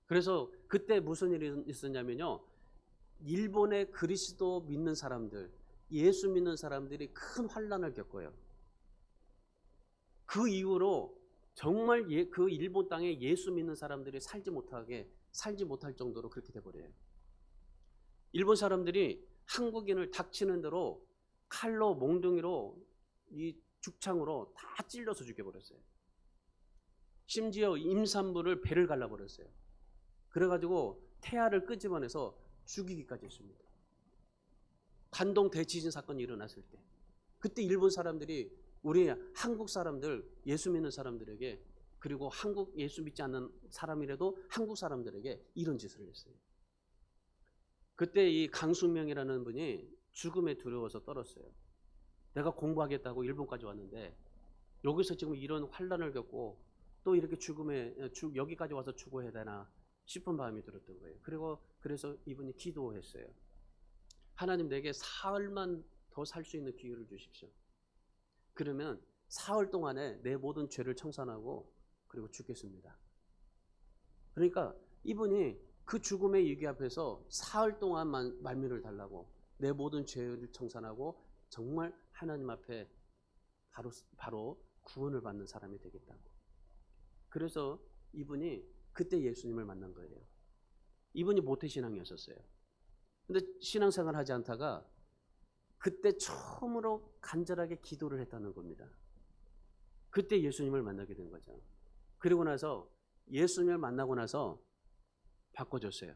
그래서 그때 무슨 일이 있었냐면요, 일본의 그리스도 믿는 사람들, 예수 믿는 사람들이 큰 환란을 겪어요. 그 이후로 정말 그 일본 땅에 예수 믿는 사람들이 살지 못할 정도로 그렇게 돼버려요. 일본 사람들이 한국인을 닥치는 대로 칼로, 몽둥이로, 이 죽창으로 다 찔러서 죽여버렸어요. 심지어 임산부를 배를 갈라버렸어요. 그래가지고 태아를 끄집어내서 죽이기까지 했습니다. 관동 대지진 사건이 일어났을 때, 그때 일본 사람들이 우리 한국 사람들, 예수 믿는 사람들에게, 그리고 한국 예수 믿지 않는 사람이라도 한국 사람들에게 이런 짓을 했어요. 그때 이 강순명이라는 분이 죽음에 두려워서 떨었어요. 내가 공부하겠다고 일본까지 왔는데 여기서 지금 이런 환란을 겪고 또 이렇게 여기까지 와서 죽어야 되나 싶은 마음이 들었던 거예요. 그래서 이분이 기도했어요. 하나님, 내게 사흘만 더 살 수 있는 기회를 주십시오. 그러면 사흘 동안에 내 모든 죄를 청산하고 그리고 죽겠습니다. 그러니까 이분이 그 구금의 위기 앞에서 사흘 동안 만민을 달라고 내 모든 죄를 청산하고 정말 하나님 앞에 바로 구원을 받는 사람이 되겠다고. 그래서 이분이 그때 예수님을 만난 거예요. 이분이 모태신앙이었어요. 근데 신앙생활 하지 않다가 그때 처음으로 간절하게 기도를 했다는 겁니다. 그때 예수님을 만나게 된 거죠. 그리고 나서 예수님을 만나고 나서 바꿔줬어요.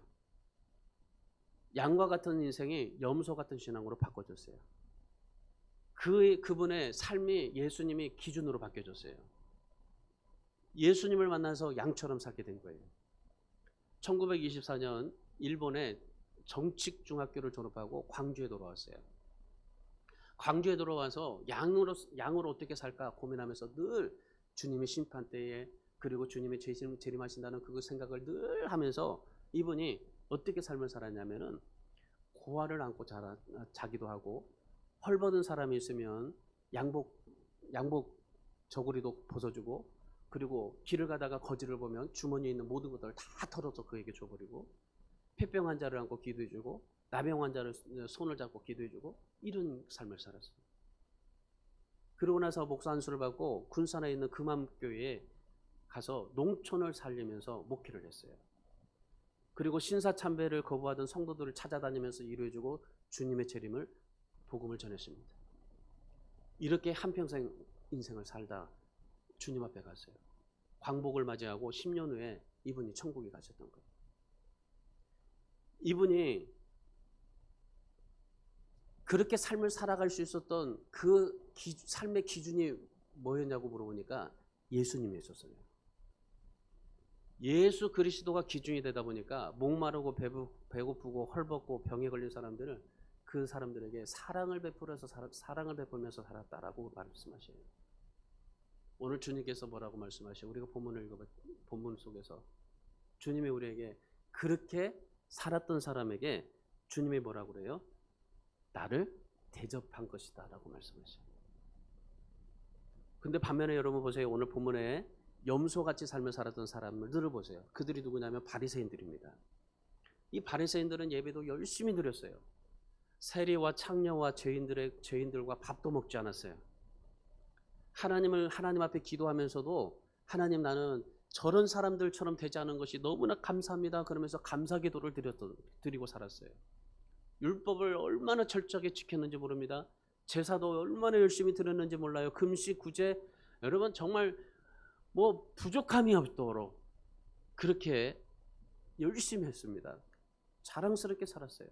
양과 같은 인생이 염소 같은 신앙으로 바꿔줬어요. 그분의 삶이 예수님이 기준으로 바뀌어졌어요. 예수님을 만나서 양처럼 살게 된 거예요. 1924년 일본의 정칙중학교를 졸업하고 광주에 돌아왔어요. 광주에 돌아와서 양으로 어떻게 살까 고민하면서 늘 주님의 심판대에 그리고 주님의 재림하신다는 그 생각을 늘 하면서 이분이 어떻게 삶을 살았냐면은 고아를 안고 자기도 하고 헐벗은 사람이 있으면 양복 저고리도 벗어주고 그리고 길을 가다가 거지를 보면 주머니에 있는 모든 것들을 다 털어서 그에게 줘버리고 폐병 환자를 안고 기도해주고 나병 환자를 손을 잡고 기도해주고 이런 삶을 살았어요. 그러고 나서 목사 안수를 받고 군산에 있는 금암교회에 가서 농촌을 살리면서 목회를 했어요. 그리고 신사참배를 거부하던 성도들을 찾아다니면서 이루어주고 주님의 재림을 복음을 전했습니다. 이렇게 한평생 인생을 살다 주님 앞에 갔어요. 광복을 맞이하고 10년 후에 이분이 천국에 가셨던 거예요. 이분이 그렇게 삶을 살아갈 수 있었던 그 삶의 기준이 뭐였냐고 물어보니까 예수님이었어요. 예수 그리스도가 기준이 되다 보니까 목마르고 배고프고 헐벗고 병에 걸린 사람들을 그 사람들에게 사랑을 베풀면서 살았다라고 말씀하셔요. 오늘 주님께서 뭐라고 말씀하셔요? 우리가 본문을 읽어봐. 본문 속에서 주님이 우리에게 그렇게 살았던 사람에게 주님이 뭐라고 그래요? 나를 대접한 것이다 라고 말씀하셔요. 근데 반면에 여러분 보세요. 오늘 본문에 염소같이 삶을 살았던 사람들을 보세요. 그들이 누구냐면 바리새인들입니다. 이 바리새인들은 예배도 열심히 드렸어요. 세리와 창녀와 죄인들과 밥도 먹지 않았어요. 하나님 앞에 기도하면서도 하나님 나는 저런 사람들처럼 되지 않은 것이 너무나 감사합니다. 그러면서 감사 기도를 드리고 살았어요. 율법을 얼마나 철저하게 지켰는지 모릅니다. 제사도 얼마나 열심히 드렸는지 몰라요. 금식, 구제, 여러분 정말 뭐 부족함이 없도록 그렇게 열심히 했습니다. 자랑스럽게 살았어요.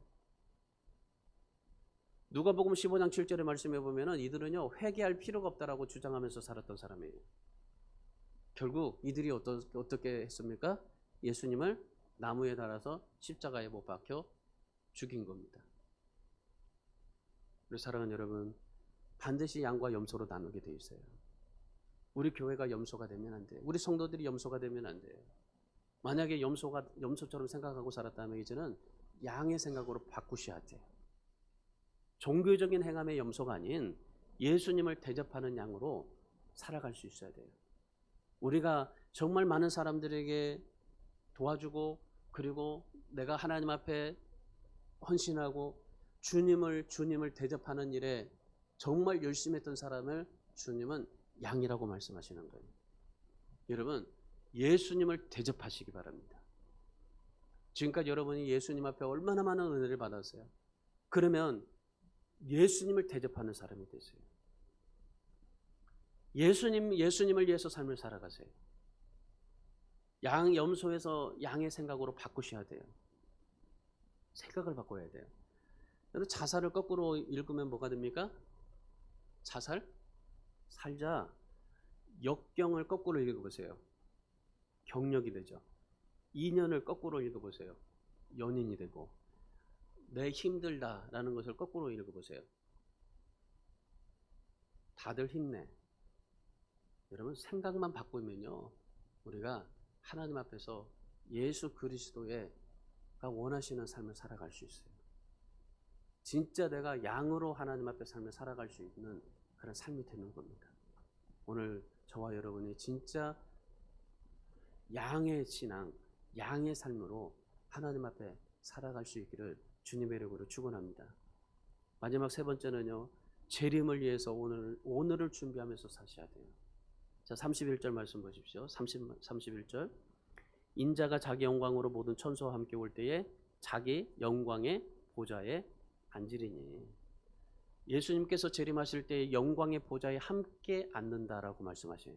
누가복음 15장 7절의 말씀에 보면은 이들은요 회개할 필요가 없다라고 주장하면서 살았던 사람이에요. 결국 이들이 어떻게 했습니까? 예수님을 나무에 달아서 십자가에 못 박혀 죽인 겁니다. 우리 사랑하는 여러분, 반드시 양과 염소로 나누게 돼 있어요. 우리 교회가 염소가 되면 안 돼요. 우리 성도들이 염소가 되면 안 돼요. 만약에 염소처럼 생각하고 살았다면 이제는 양의 생각으로 바꾸셔야 돼요. 종교적인 행함의 염소가 아닌 예수님을 대접하는 양으로 살아갈 수 있어야 돼요. 우리가 정말 많은 사람들에게 도와주고 그리고 내가 하나님 앞에 헌신하고 주님을 대접하는 일에 정말 열심히 했던 사람을 주님은 양이라고 말씀하시는 거예요. 여러분 예수님을 대접하시기 바랍니다. 지금까지 여러분이 예수님 앞에 얼마나 많은 은혜를 받았어요. 그러면 예수님을 대접하는 사람이 되세요. 예수님을 위해서 삶을 살아가세요. 염소에서 양의 생각으로 바꾸셔야 돼요. 생각을 바꿔야 돼요. 여러분 자살을 거꾸로 읽으면 뭐가 됩니까? 자살? 살자. 역경을 거꾸로 읽어보세요. 경력이 되죠. 인연을 거꾸로 읽어보세요. 연인이 되고. 내 힘들다라는 것을 거꾸로 읽어보세요. 다들 힘내. 여러분 생각만 바꾸면요 우리가 하나님 앞에서 예수 그리스도가 원하시는 삶을 살아갈 수 있어요. 진짜 내가 양으로 하나님 앞에 삶을 살아갈 수 있는 그런 삶이 되는 겁니다. 오늘 저와 여러분이 진짜 양의 신앙, 양의 삶으로 하나님 앞에 살아갈 수 있기를 주님의 이름으로 축원합니다. 마지막 세 번째는요. 재림을 위해서 오늘을 준비하면서 사셔야 돼요. 자, 31절 말씀 보십시오. 31절. 인자가 자기 영광으로 모든 천사와 함께 올 때에 자기 영광의 보좌에 앉으리니. 예수님께서 재림하실 때 영광의 보좌에 함께 앉는다라고 말씀하셔요.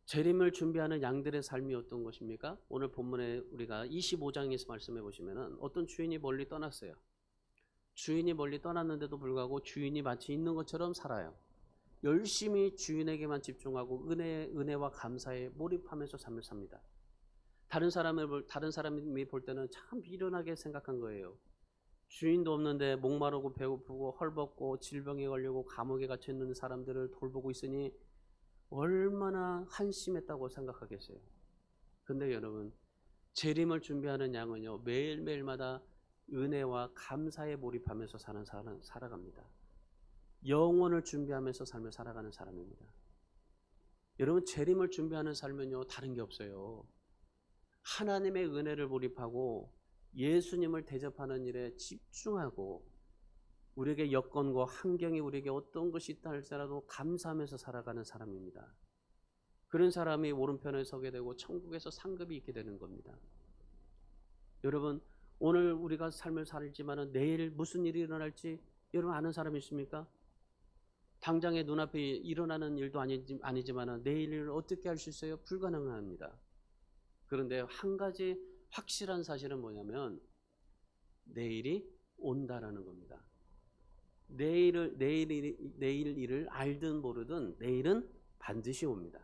재림을 준비하는 양들의 삶이 어떤 것입니까? 오늘 본문에 우리가 25장에서 말씀해 보시면은 어떤 주인이 멀리 떠났어요. 주인이 멀리 떠났는데도 불구하고 주인이 마치 있는 것처럼 살아요. 열심히 주인에게만 집중하고 은혜와 감사에 몰입하면서 삶을 삽니다. 다른 사람이 볼 때는 참 미련하게 생각한 거예요. 주인도 없는데 목마르고 배고프고 헐벗고 질병에 걸리고 감옥에 갇혀 있는 사람들을 돌보고 있으니 얼마나 한심했다고 생각하겠어요. 근데 여러분, 재림을 준비하는 양은요, 매일매일마다 은혜와 감사에 몰입하면서 살아갑니다. 영원을 준비하면서 삶을 살아가는 사람입니다. 여러분, 재림을 준비하는 삶은요, 다른 게 없어요. 하나님의 은혜를 몰입하고 예수님을 대접하는 일에 집중하고 우리에게 여건과 환경이 우리에게 어떤 것이 있다 할지라도 감사하면서 살아가는 사람입니다. 그런 사람이 오른편에 서게 되고 천국에서 상급이 있게 되는 겁니다. 여러분, 오늘 우리가 삶을 살지만은 내일 무슨 일이 일어날지 여러분 아는 사람 있습니까? 당장에 눈앞에 일어나는 일도 아니지만은 내일을 어떻게 할 수 있어요? 불가능합니다. 그런데 한 가지 확실한 사실은 뭐냐면 내일이 온다라는 겁니다. 내일 일을 알든 모르든 내일은 반드시 옵니다.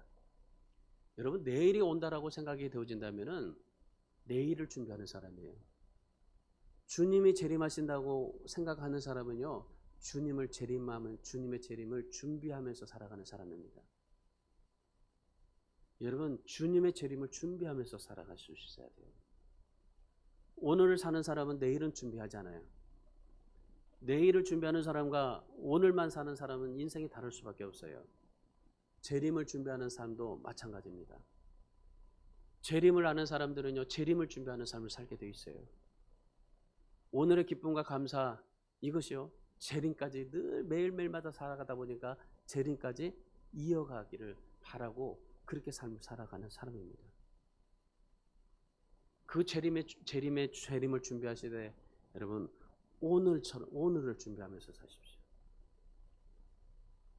여러분, 내일이 온다라고 생각이 되어진다면은 내일을 준비하는 사람이에요. 주님이 재림하신다고 생각하는 사람은요, 주님의 재림을 준비하면서 살아가는 사람입니다. 여러분, 주님의 재림을 준비하면서 살아갈 수 있어야 돼요. 오늘을 사는 사람은 내일은 준비하지 않아요. 내일을 준비하는 사람과 오늘만 사는 사람은 인생이 다를 수밖에 없어요. 재림을 준비하는 삶도 마찬가지입니다. 재림을 아는 사람들은요, 재림을 준비하는 삶을 살게 돼 있어요. 오늘의 기쁨과 감사, 이것이요, 재림까지 늘 매일매일마다 살아가다 보니까 재림까지 이어가기를 바라고 그렇게 삶을 살아가는 사람입니다. 그 재림을 준비하시되 여러분, 오늘을 준비하면서 사십시오.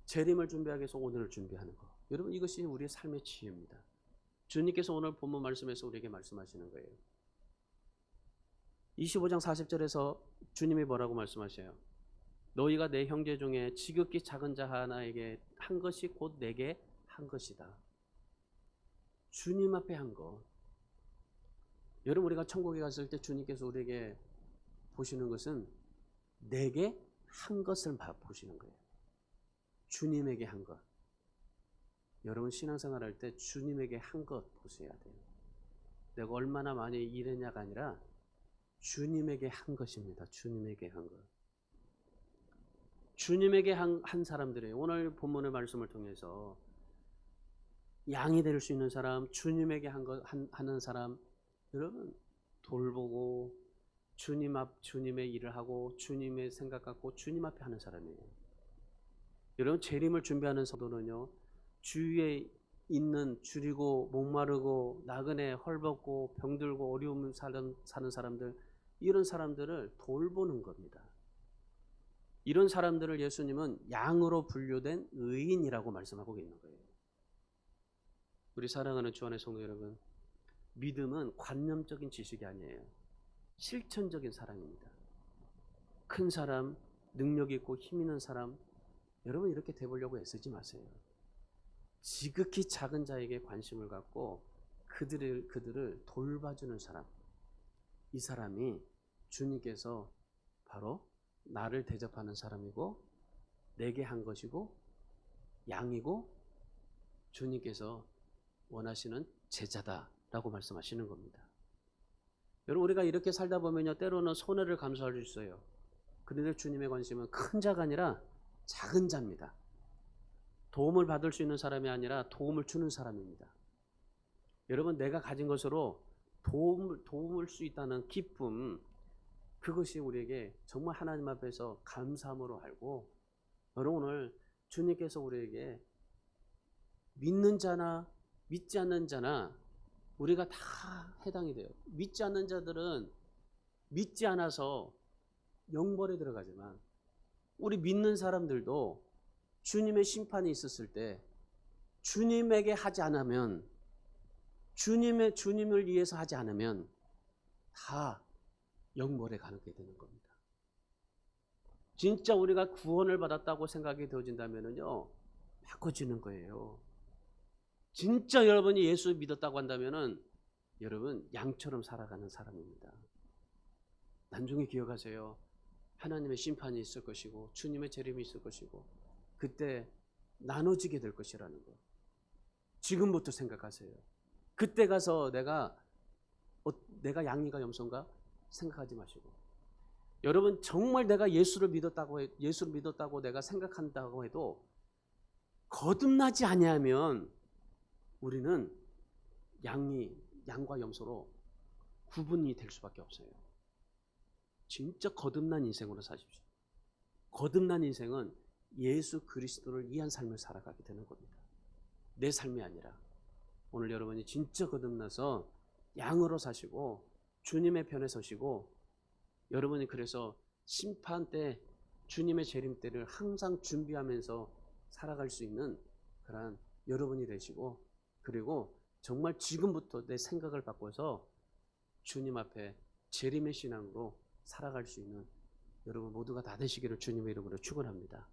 재림을 준비하기 위해서 오늘을 준비하는 것. 여러분, 이것이 우리의 삶의 지혜입니다. 주님께서 오늘 본문 말씀에서 우리에게 말씀하시는 거예요. 25장 40절에서 주님이 뭐라고 말씀하셔요? 너희가 내 형제 중에 지극히 작은 자 하나에게 한 것이 곧 내게 한 것이다. 주님 앞에 한 것. 여러분, 우리가 천국에 갔을 때 주님께서 우리에게 보시는 것은 내게 한 것을 보시는 거예요. 주님에게 한 것. 여러분, 신앙생활 할 때 주님에게 한 것 보셔야 돼요. 내가 얼마나 많이 일했냐가 아니라 주님에게 한 것입니다. 주님에게 한 것. 주님에게 한 사람들이에요. 오늘 본문의 말씀을 통해서 양이 될 수 있는 사람, 주님에게 하는 사람, 여러분, 돌보고 주님의 일을 하고 주님의 생각 갖고 주님 앞에 하는 사람이에요. 여러분, 재림을 준비하는 성도는요, 주위에 있는 줄이고 목마르고 나그네 헐벗고 병들고 어려움 사는 사람들, 이런 사람들을 돌보는 겁니다. 이런 사람들을 예수님은 양으로 분류된 의인이라고 말씀하고 있는 거예요. 우리 사랑하는 주 안의 성도 여러분, 믿음은 관념적인 지식이 아니에요. 실천적인 사랑입니다. 큰 사람, 능력 있고 힘 있는 사람, 여러분 이렇게 되보려고 애쓰지 마세요. 지극히 작은 자에게 관심을 갖고 그들을 돌봐주는 사람, 이 사람이 주님께서 바로 나를 대접하는 사람이고 내게 한 것이고 양이고 주님께서 원하시는 제자다라고 말씀하시는 겁니다. 여러분, 우리가 이렇게 살다 보면요, 때로는 손해를 감수할 수 있어요. 그런데 주님의 관심은 큰 자가 아니라 작은 자입니다. 도움을 받을 수 있는 사람이 아니라 도움을 주는 사람입니다. 여러분 내가 가진 것으로 도움을 수 있다는 기쁨, 그것이 우리에게 정말 하나님 앞에서 감사함으로 알고, 여러분 오늘 주님께서 우리에게 믿는 자나 믿지 않는 자나 우리가 다 해당이 돼요. 믿지 않는 자들은 믿지 않아서 영벌에 들어가지만, 우리 믿는 사람들도 주님의 심판이 있었을 때 주님에게 하지 않으면, 주님을 위해서 하지 않으면 다 영벌에 가게 되는 겁니다. 진짜 우리가 구원을 받았다고 생각이 되어진다면요, 바꿔지는 거예요. 진짜 여러분이 예수 믿었다고 한다면은 여러분 양처럼 살아가는 사람입니다. 나중에 기억하세요. 하나님의 심판이 있을 것이고 주님의 재림이 있을 것이고 그때 나눠지게 될 것이라는 거. 지금부터 생각하세요. 그때 가서 내가 양이가 염소인가 생각하지 마시고, 여러분 정말 내가 예수를 믿었다고 내가 생각한다고 해도 거듭나지 아니하면 우리는 양과 염소로 구분이 될 수밖에 없어요. 진짜 거듭난 인생으로 사십시오. 거듭난 인생은 예수 그리스도를 위한 삶을 살아가게 되는 겁니다. 내 삶이 아니라. 오늘 여러분이 진짜 거듭나서 양으로 사시고 주님의 편에 서시고, 여러분이 그래서 심판 때 주님의 재림 때를 항상 준비하면서 살아갈 수 있는 그러한 여러분이 되시고, 그리고 정말 지금부터 내 생각을 바꿔서 주님 앞에 재림의 신앙으로 살아갈 수 있는 여러분 모두가 다 되시기를 주님의 이름으로 축원합니다.